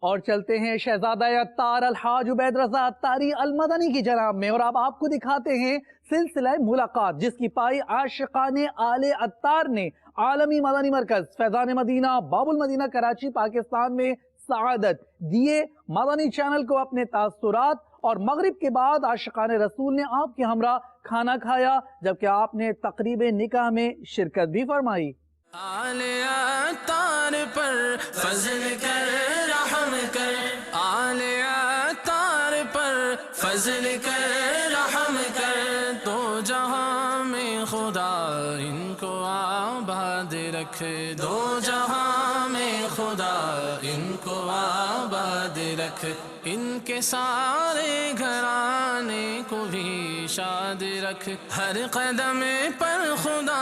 اور چلتے ہیں شہزادہ عطار الحاج عبید رضا عطاری المدنی کی جناب میں، اور اب آپ کو دکھاتے ہیں سلسلہ ملاقات جس کی پائی عاشقان آل عطار نے عالمی مدنی مرکز فیضان مدینہ باب المدینہ کراچی پاکستان میں سعادت دیے۔ مدنی چینل کو اپنے تاثرات اور مغرب کے بعد عاشقان رسول نے آپ کے ہمراہ کھانا کھایا، جبکہ آپ نے تقریب نکاح میں شرکت بھی فرمائی۔ آل عطار پر فضل کر رحم کر، آل عطار پر فضل کر رحم کر، تو جہاں میں خدا ان کو آباد رکھ، دو جہاں میں خدا ان کو آباد رکھ، ان کے سارے گھرانے کو بھی شاد رکھ، ہر قدم پر خدا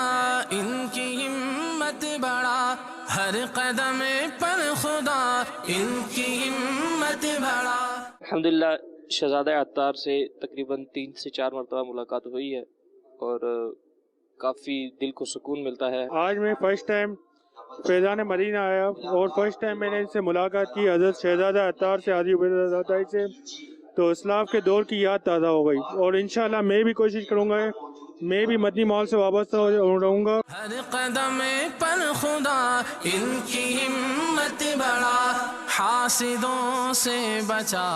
ان کی ہمت بڑھا، ہر قدم پر خدا ان کی ہمت بڑھا۔ الحمدللہ شہزادہ عطار سے تقریباً 3 سے 4 مرتبہ ملاقات ہوئی ہے اور کافی دل کو سکون ملتا ہے۔ آج میں فرسٹ ٹائم فیضان مدینہ آیا اور فرسٹ ٹائم میں نے ان سے ملاقات کی، حضرت شہزادہ عطار سے، حاجی عبید رضا عطاری سے، تو اسلاف کے دور کی یاد تازہ ہو گئی، اور انشاءاللہ میں بھی کوشش کروں گا، میں بھی مدنی ماحول سے وابستہ رہوں گا۔ ہر قدم پر خدا ان کی ہمت بڑھا، حاسدوں سے بچا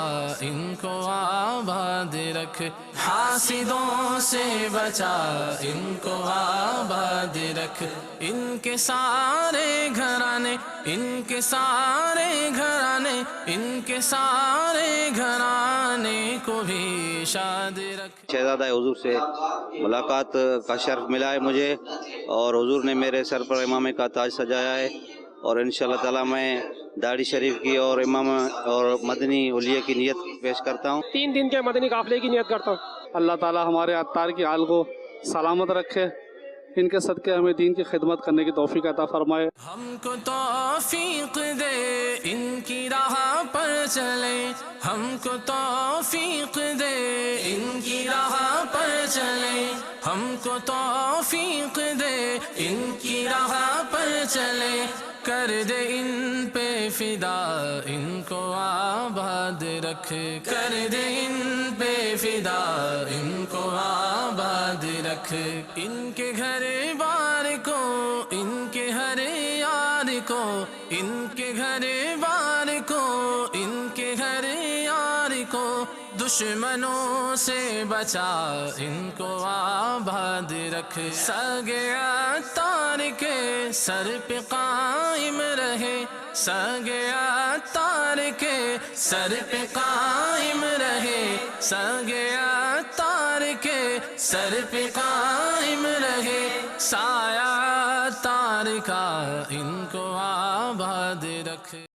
ان کو آباد رکھ، حاسدوں سے بچا ان کو آباد رکھ، ان کے سارے گھرانے، ان کے سارے گھرانے، ان کے سارے گھرانے کو بھی شاد رکھ۔ شہزادہ حضور سے ملاقات کا شرف ملا ہے مجھے، اور حضور نے میرے سر پر امامے کا تاج سجایا ہے، اور انشاءاللہ تعالی میں داڑھی شریف کی اور امام اور مدنی علیہ کی نیت پیش کرتا ہوں۔ 3 دن کے مدنی قافلے کی نیت کرتا ہوں۔ اللہ تعالی ہمارے عطار کی حال کو سلامت رکھے، ان کے صدقے ہمیں دین کی خدمت کرنے کی توفیق عطا فرمائے۔ ہم کو توفیق دے ان کی راہ پر چلے، ہم کو توفیق دے ان کی راہ پر چلے، ہم کو توفیق دے ان کی راہ پر چلے، کر دے ان پہ فدا ان کو آباد رکھ، کر دے ان پہ فدا ان کو آباد رکھ، ان کے گھر بار کو، ان کے ہر یار کو، ان کے گھر بار کو، ان کے گھر یار کو، دشمنوں سے بچا ان کو آباد رکھ، سگ عطار کے سر پہ قائم رہے، سگ عطار کے سر پہ قائم رہے، سگ عطار کے سر پہ قائم رہے، سایہ عطار کا ان کو آباد رکھ۔